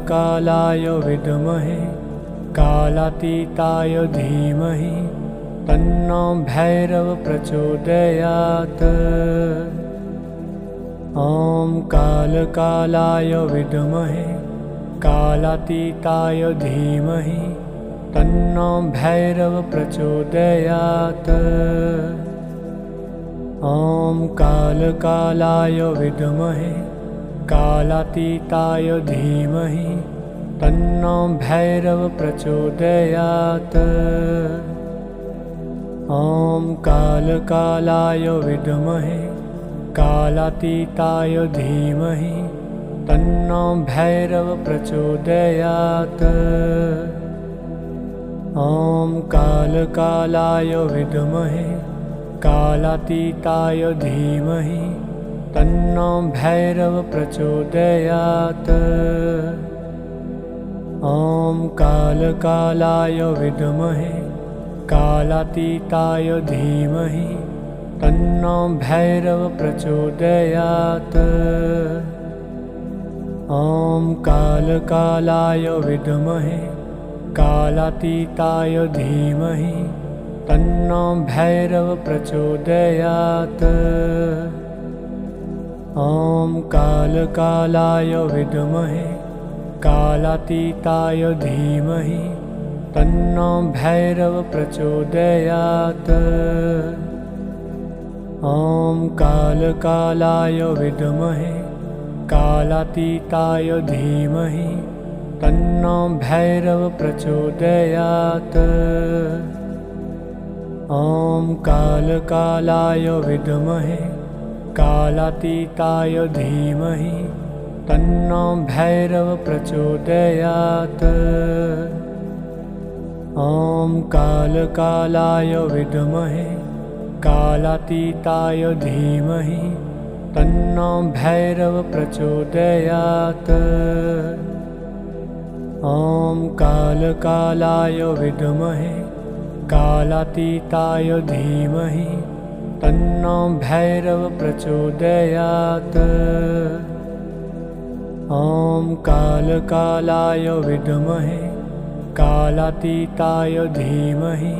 कालकालाय विद्महे कालातीताय धीमहि तन्नो भैरव प्रचोदयात्। ॐ कालकालाय विद्महे कालातीताय धीमहि तन्नो भैरव प्रचोदयात्। ॐ कालकालाय विद्महे कालातीताय धीमहि तन्नो भैरव प्रचोदयात्। ॐ कालकालाय विद्महे कालातीताय धीमहि तन्नो भैरव प्रचोदयात्। ॐ कालकालाय विद्महे कालातीताय धीमहि तन्नो भैरव प्रचोदयात्। ॐ कालकालाय विद्महे कालातीताय धीमहि तन्नो भैरव प्रचोदयात्। ॐ कालकालाय विद्महे कालातीताय धीमहि तन्नो भैरव प्रचोदयात्। ॐ कालकालाय विद्महे कालातीताय धीमहि तन्नो भैरव प्रचोदयात्। ॐ कालकालाय विद्महे कालातीताय धीमहि तन्नो भैरव प्रचोदयात्। ॐ कालकालाय विद्महे कालातीताय धीमहि तन्नो भैरव प्रचोदयात्। ॐ कालकालाय विद्महे कालातीताय धीमहि तन्नो भैरव प्रचोदयात्। ॐ कालकालाय विद्महे कालातीताय धीमहि तन्नो भैरव प्रचोदयात्। ॐ कालकालाय विद्महे कालातीताय धीमहि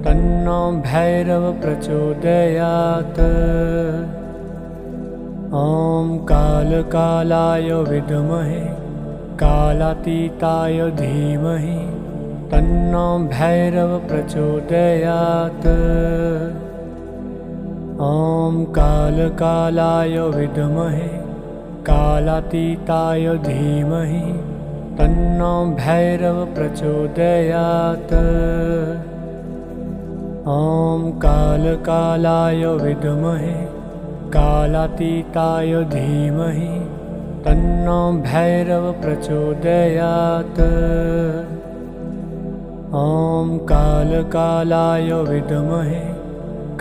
तन्नो भैरव प्रचोदयात्। ॐ कालकालाय विद्महे कालातीताय धीमहि तन्नो भैरव प्रचोदयात्। ॐ कालकालाय विद्महे कालातीताय धीमहि तन्नो भैरव प्रचोदयात्। ॐ कालकालाय विद्महे कालातीताय धीमहि तन्नो भैरव प्रचोदयात्। ॐ कालकालाय विद्महे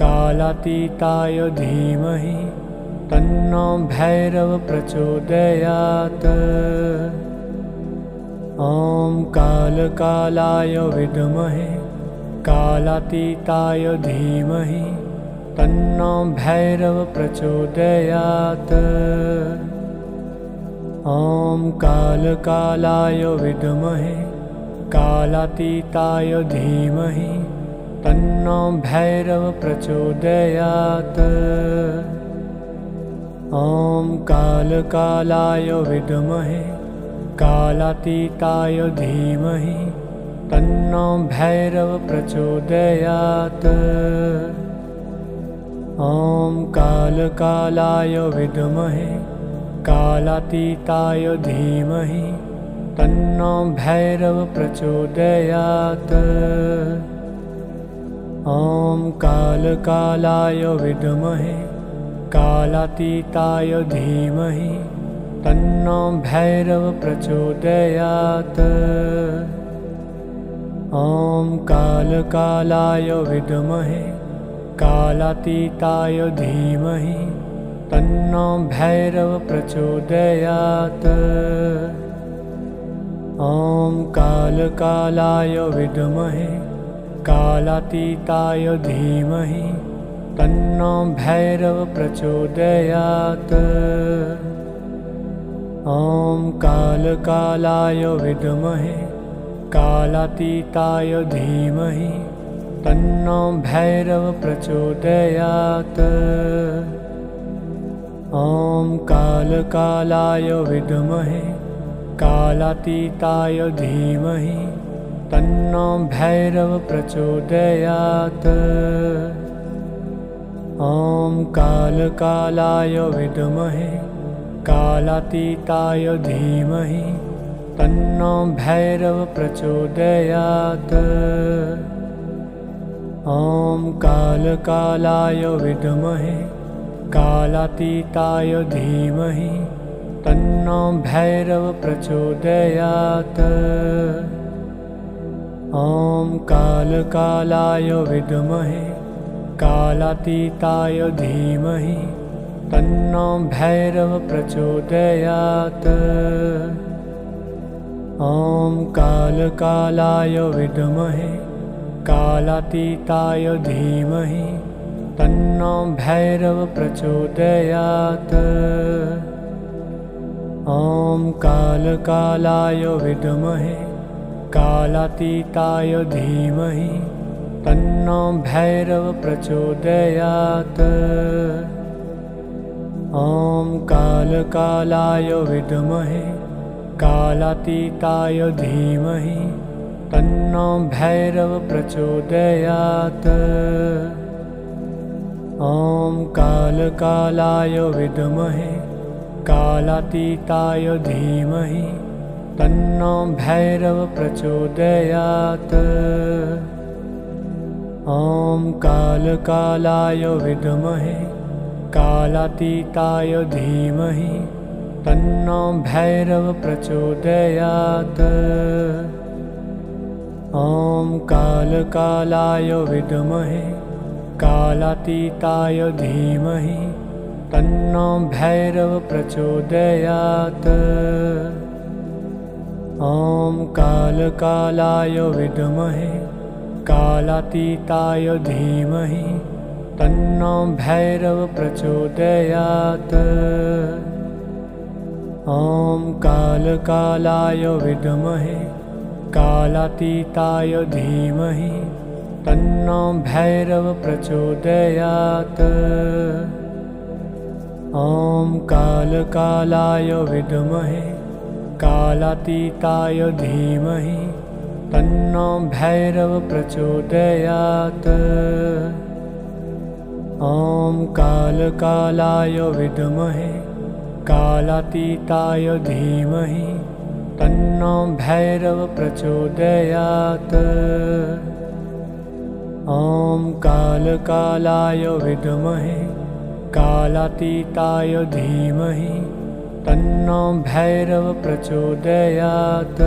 कालातीताय धीमहि तन्नो भैरव प्रचोदयात्। ॐ कालकालाय विद्महे कालातीताय धीमहि तन्नो भैरव प्रचोदयात्। ॐ कालकालाय विद्महे कालातीताय धीमहि तन्नो भैरव प्रचोदयात्। ॐ कालकालाय विद्महे कालातीताय धीमहि तन्नो भैरव प्रचोदयात्। ॐ कालकालाय विद्महे कालातीताय धीमहि तन्नो भैरव प्रचोदयात्। ॐ कालकालाय विद्महे कालातीताय धीमहि तन्नो भैरव प्रचोदयात्। ॐ कालकालाय विद्महे कालातीताय धीमहि तन्नो भैरव प्रचोदयात्। ॐ कालकालाय विद्महे कालातीताय धीमहि तन्नो भैरव प्रचोदयात्। ॐ कालकालाय विद्महे कालातीताय धीमहि तन्नो भैरव प्रचोदयात्। ॐ कालकालाय विद्महे कालातीताय धीमहि तन्नो भैरव प्रचोदयात्। ॐ कालकालाय विद्महे कालातीताय धीमहि तन्नो भैरव प्रचोदयात्। ॐ कालकालाय विद्महे कालातीताय धीमहि तन्नो भैरव प्रचोदयात्। ॐ कालकालाय विद्महे कालातीताय धीमहि तन्नो भैरव प्रचोदयात्। ॐ कालकालाय विद्महे कालातीताय धीमहि तन्नो भैरव प्रचोदयात्। ॐ कालकालाय विद्महे कालातीताय धीमहि तन्नो भैरव प्रचोदयात्। ॐ कालकालाय विद्महे कालातीताय धीमहि तन्नो भैरव प्रचोदयात्। ॐ कालकालाय विद्महे कालातीताय धीमहि तन्नो भैरव प्रचोदयात्। ॐ कालकालाय विद्महे कालातीताय धीमहि तन्नो भैरव प्रचोदयात्। ॐ कालकालाय विद्महे कालातीताय धीमहि तन्नो भैरव प्रचोदयात्। ॐ कालकालाय विद्महे कालातीताय धीमहि तन्नो भैरव प्रचोदयात्। ॐ कालकालाय विद्महे कालातीताय धीमहि तन्नो भैरव प्रचोदयात्। ॐ कालकालाय विद्महे कालातीताय धीमहि तन्नो भैरव प्रचोदयात्। ॐ कालकालाय विद्महे कालातीताय धीमहि तन्नो भैरव प्रचोदयात्। ॐ कालकालाय विद्महे कालातीताय धीमहि तन्नो भैरव प्रचोदयात्।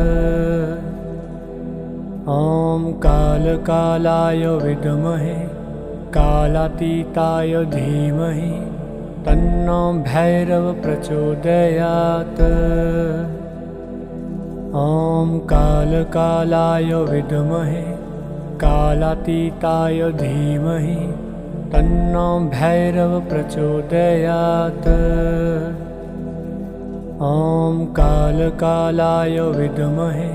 ॐ कालकालाय विद्महे कालातीताय धीमहि तन्नो भैरव प्रचोदयात्। ॐ कालकालाय विद्महे कालातीताय धीमहि तन्नो भैरव प्रचोदयात्। ॐ कालकालाय विद्महे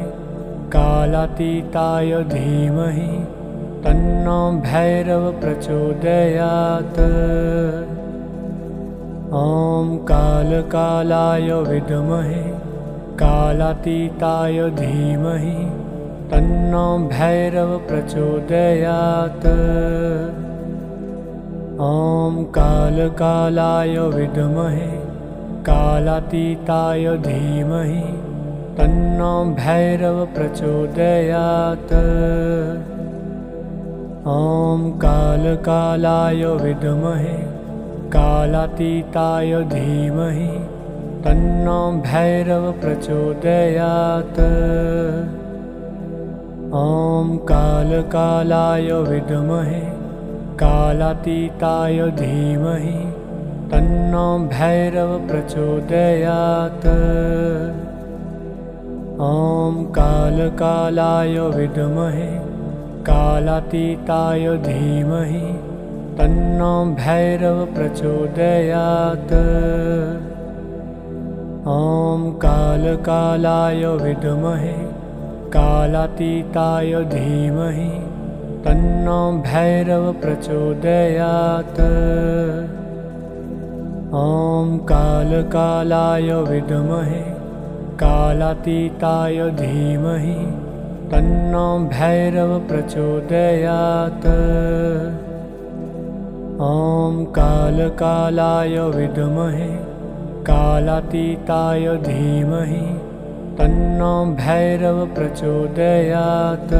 कालातीताय धीमहि तन्नो भैरव प्रचोदयात्। ॐ कालकालाय विद्महे कालातीताय धीमहि तन्नो भैरव प्रचोदयात्। ॐ कालकालाय विद्महे कालातीताय धीमहि तन्नो भैरव प्रचोदयात्। ॐ कालकालाय विद्महे कालातीताय धीमहि तन्नो भैरव प्रचोदयात्। ॐ कालकालाय विद्महे कालातीताय धीमहि तन्नो भैरव प्रचोदयात्। ॐ कालकालाय विद्महे कालातीताय धीमहि तन्नो भैरव प्रचोदयात्। ॐ कालकालाय विद्महे कालातीताय धीमहि तन्नो भैरव प्रचोदयात्। ॐ कालकालाय विद्महे कालातीताय धीमहि तन्नो भैरव प्रचोदयात्। ॐ कालकालाय विद्महे कालातीताय धीमहि तन्नो भैरव प्रचोदयात्।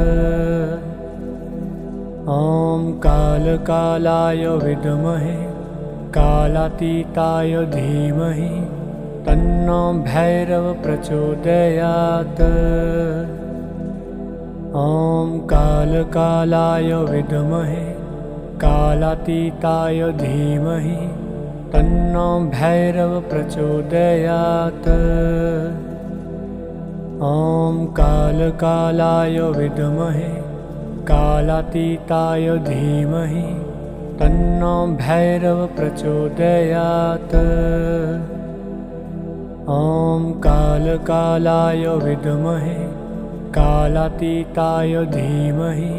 ॐ कालकालाय विद्महे कालातीताय धीमहि तन्नो भैरव प्रचोदयात्। ॐ कालकालाय विद्महे कालातीताय धीमहि तन्नो भैरव प्रचोदयात्। ॐ कालकालाय विद्महे कालातीताय धीमहि तन्नो भैरव प्रचोदयात्। ॐ कालकालाय विद्महे कालातीताय धीमहि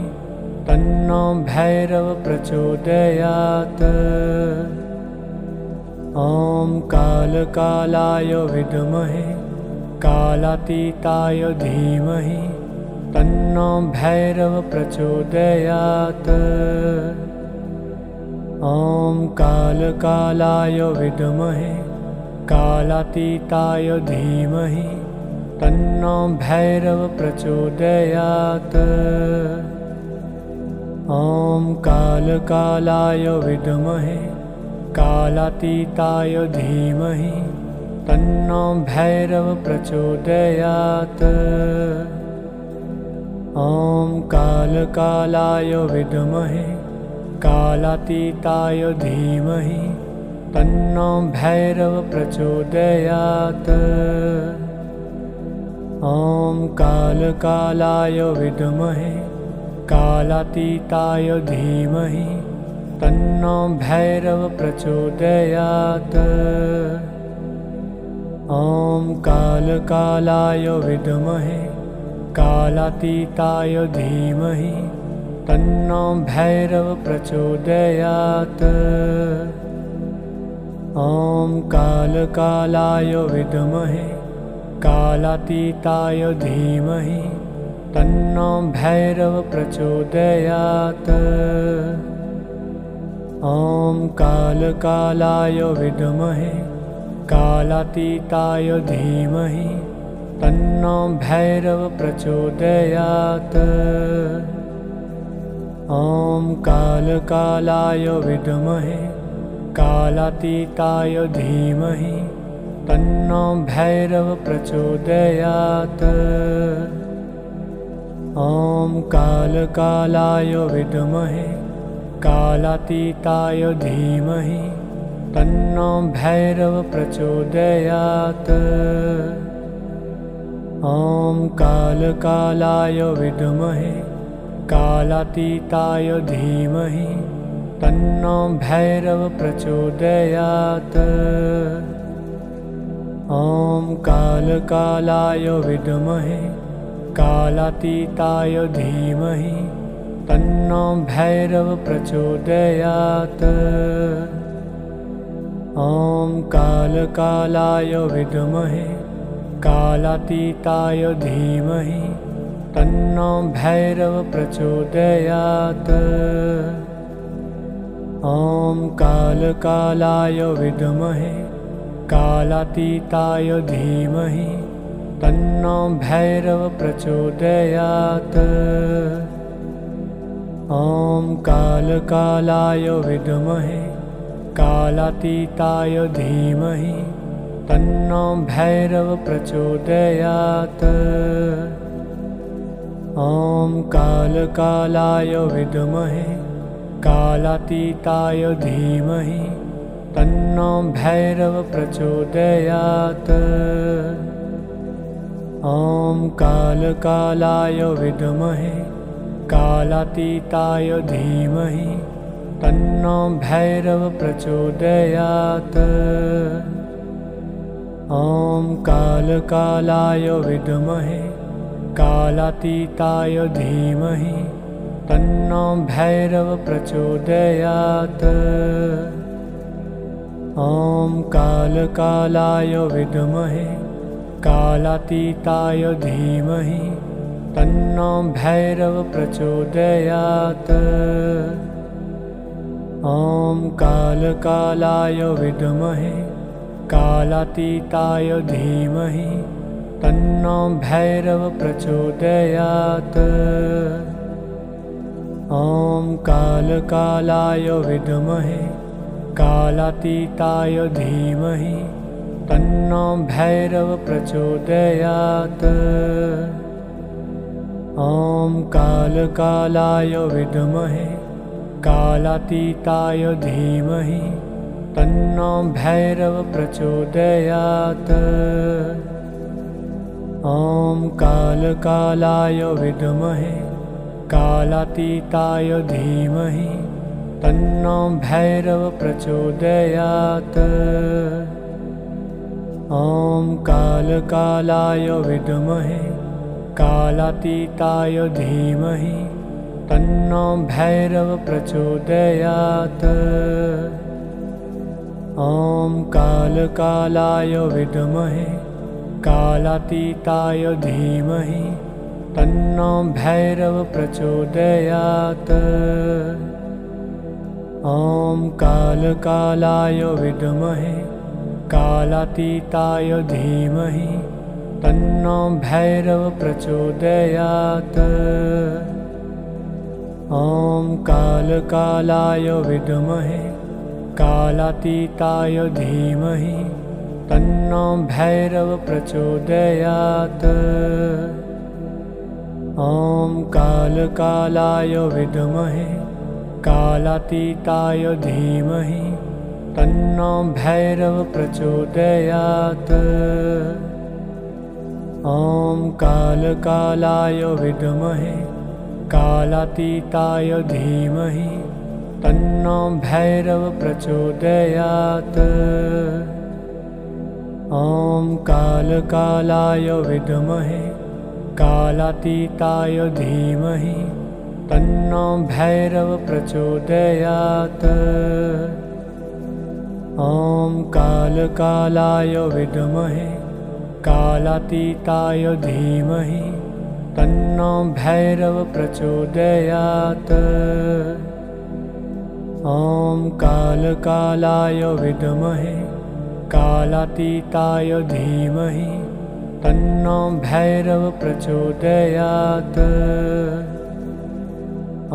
तन्नो भैरव प्रचोदयात्। ॐ कालकालाय विद्महे कालातीताय धीमहि तन्नो भैरव प्रचोदयात्। ॐ कालकालाय विद्महे कालातीताय धीमहि तन्नो भैरव प्रचोदयात्। ॐ कालकालाय विद्महे कालातीताय धीमहि तन्नो भैरव प्रचोदयात्। ॐ कालकालाय विद्महे कालातीताय धीमहि तन्नो भैरव प्रचोदयात्। ॐ कालकालाय विद्महे कालातीताय धीमहि तन्नो भैरव प्रचोदयात्। ॐ कालकालाय विद्महे कालातीताय धीमहि तन्नो भैरव प्रचोदयात्। ॐ कालकालाय विद्महे कालातीताय धीमहि तन्नो भैरव प्रचोदयात्। ॐ कालकालाय विद्महे कालातीताय धीमहि तन्नो भैरव प्रचोदयात्। ॐ कालकालाय विद्महे कालातीताय धीमहि तन्नो भैरव प्रचोदयात्। ॐ कालकालाय विद्महे कालातीताय धीमहि तन्नो भैरव प्रचोदयात्। ॐ कालकालाय विद्महे कालातीताय धीमहि तन्नो भैरव प्रचोदयात्। ॐ कालकालाय विद्महे कालातीताय धीमहि तन्नो भैरव प्रचोदयात्। ॐ कालकालाय विद्महे कालातीताय धीमहि तन्नो भैरव प्रचोदयात्। ॐ कालकालाय विद्महे कालातीताय धीमहि तन्नो भैरव प्रचोदयात्। ॐ कालकालाय विद्महे कालातीताय धीमहि तन्नो भैरव प्रचोदयात्। ॐ कालकालाय विद्महे कालातीताय धीमहि तन्नो भैरव प्रचोदयात्। ॐ कालकालाय विद्महे कालातीताय धीमहि तन्नो भैरव प्रचोदयात्। ॐ कालकालाय विद्महे कालातीताय धीमहि तन्नो भैरव प्रचोदयात्। ॐ कालकालाय विद्महे कालातीताय धीमहि तन्नो भैरव प्रचोदयात्। ॐ कालकालाय विद्महे कालातीताय धीमहि तन्नो भैरव प्रचोदयात्। ॐ कालकालाय विद्महे कालातीताय धीमहि तन्नो भैरव प्रचोदयात्। ॐ कालकालाय विद्महे कालातीताय धीमहि तन्नो भैरव प्रचोदयात्। ॐ कालकालाय विद्महे कालातीताय धीमहि तन्नो भैरव प्रचोदयात्। ॐ कालकालाय विद्महे कालातीताय धीमहि तन्नो भैरव प्रचोदयात्। ॐ कालकालाय विद्महे कालातीताय धीमहि तन्नो भैरव प्रचोदयात्। ॐ कालकालाय विद्महे कालातीताय धीमहि तन्नो भैरव प्रचोदयात्। ॐ कालकालाय विद्महे कालातीताय धीमहि तन्नो भैरव प्रचोदयात्। ॐ कालकालाय विद्महे कालातीताय धीमहि तन्नो भैरव प्रचोदयात्। ॐ कालकालाय विद्महे कालातीताय धीमहि तन्नो भैरव प्रचोदयात्। ॐ कालकालाय विद्महे कालातीताय धीमहि तन्नो भैरव प्रचोदयात्। ॐ कालकालाय विद्महे कालातीताय धीमहि तन्नो भैरव प्रचोदयात्। ॐ कालकालाय विद्महे कालातीताय धीमहि तन्नो भैरव प्रचोदयात्।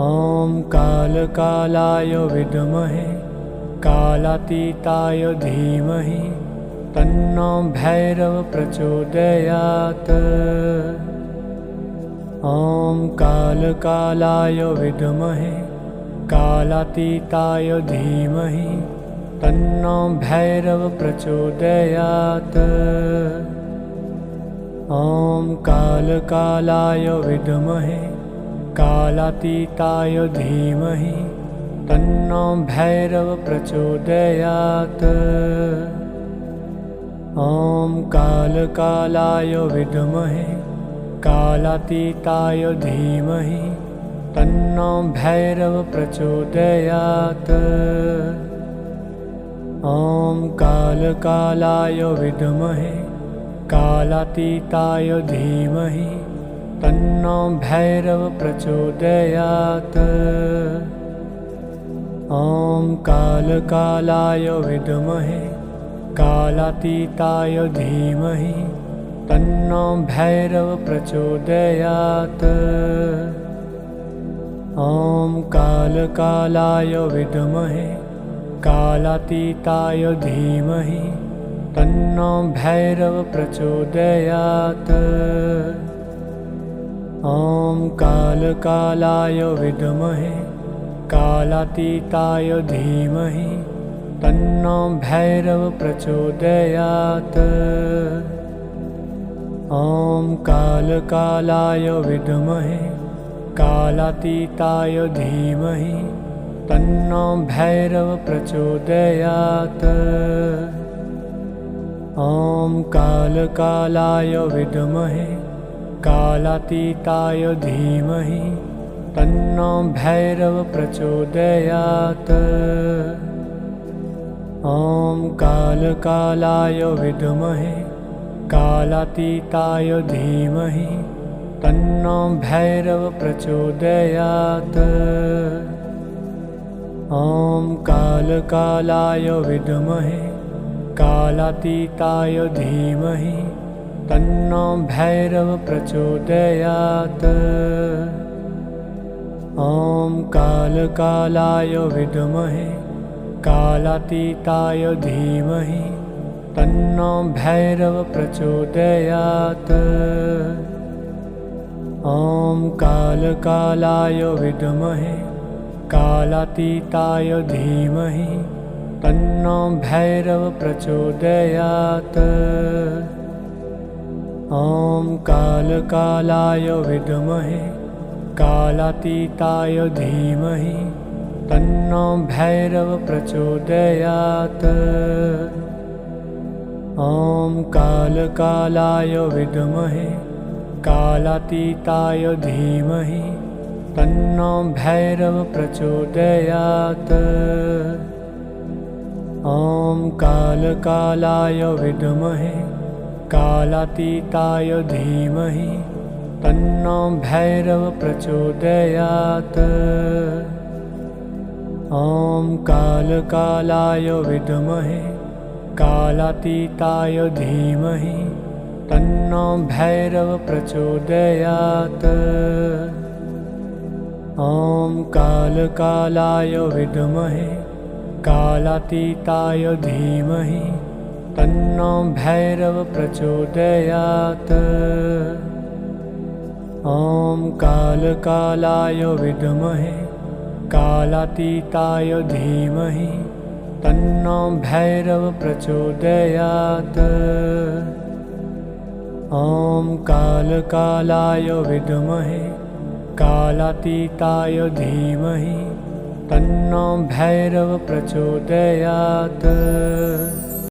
ॐ कालकालाय विद्महे कालातीताय धीमहि तन्नो भैरव प्रचोदयात्। ॐ कालकालाय विद्महे कालातीताय धीमहि तन्नो भैरव प्रचोदयात्। ॐ कालकालाय विद्महे कालातीताय धीमहि तन्नो भैरव प्रचोदयात्। ॐ कालकालाय विद्महे कालातीताय धीमहि तन्नो भैरव प्रचोदयात्। ॐ कालकालाय विद्महे कालातीताय धीमहि तन्नो भैरव प्रचोदयात्। ॐ कालकालाय विद्महे कालातीताय धीमहि तन्नो भैरव प्रचोदयात्। ॐ कालकालाय विद्महे कालातीताय धीमहि तन्नो भैरव प्रचोदयात्। ॐ कालकालाय विद्महे कालातीताय धीमहि तन्नो भैरव प्रचोदयात्। ॐ कालकालाय विद्महे कालातीताय धीमहि तन्नो भैरव प्रचोदयात्। ॐ कालकालाय विद्महे कालातीताय धीमहि तन्नो भैरव प्रचोदयात्। ॐ कालकालाय विद्महे कालातीताय धीमहि तन्नो भैरव प्रचोदयात्। ॐ कालकालाय विद्महे कालातीताय धीमहि तन्नो भैरव प्रचोदयात्। ॐ कालकालाय विद्महे कालातीताय धीमहि तन्नो भैरव प्रचोदयात्। ॐ कालकालाय विद्महे कालातीताय धीमहि तन्नो भैरव प्रचोदयात्। ॐ कालकालाय विद्महे कालातीताय धीमहि तन्नो भैरव प्रचोदयात्। ॐ कालकालाय विद्महे कालातीताय धीमहि तन्नो भैरव प्रचोदयात्। ॐ कालकालाय विद्महे कालातीताय धीमहि तन्नो भैरव प्रचोदयात्। ॐ कालकालाय विद्महे कालातीताय धीमहि तन्नो भैरव प्रचोदयात्। ॐ कालकालाय विद्महे कालातीताय धीमहि तन्नो भैरव प्रचोदयात्। ॐ कालकालाय विद्महे कालातीताय धीमहि तन्नो भैरव प्रचोदयात्। ॐ कालकालाय विद्महे कालातीताय धीमहि तन्नो भैरव प्रचोदयात्।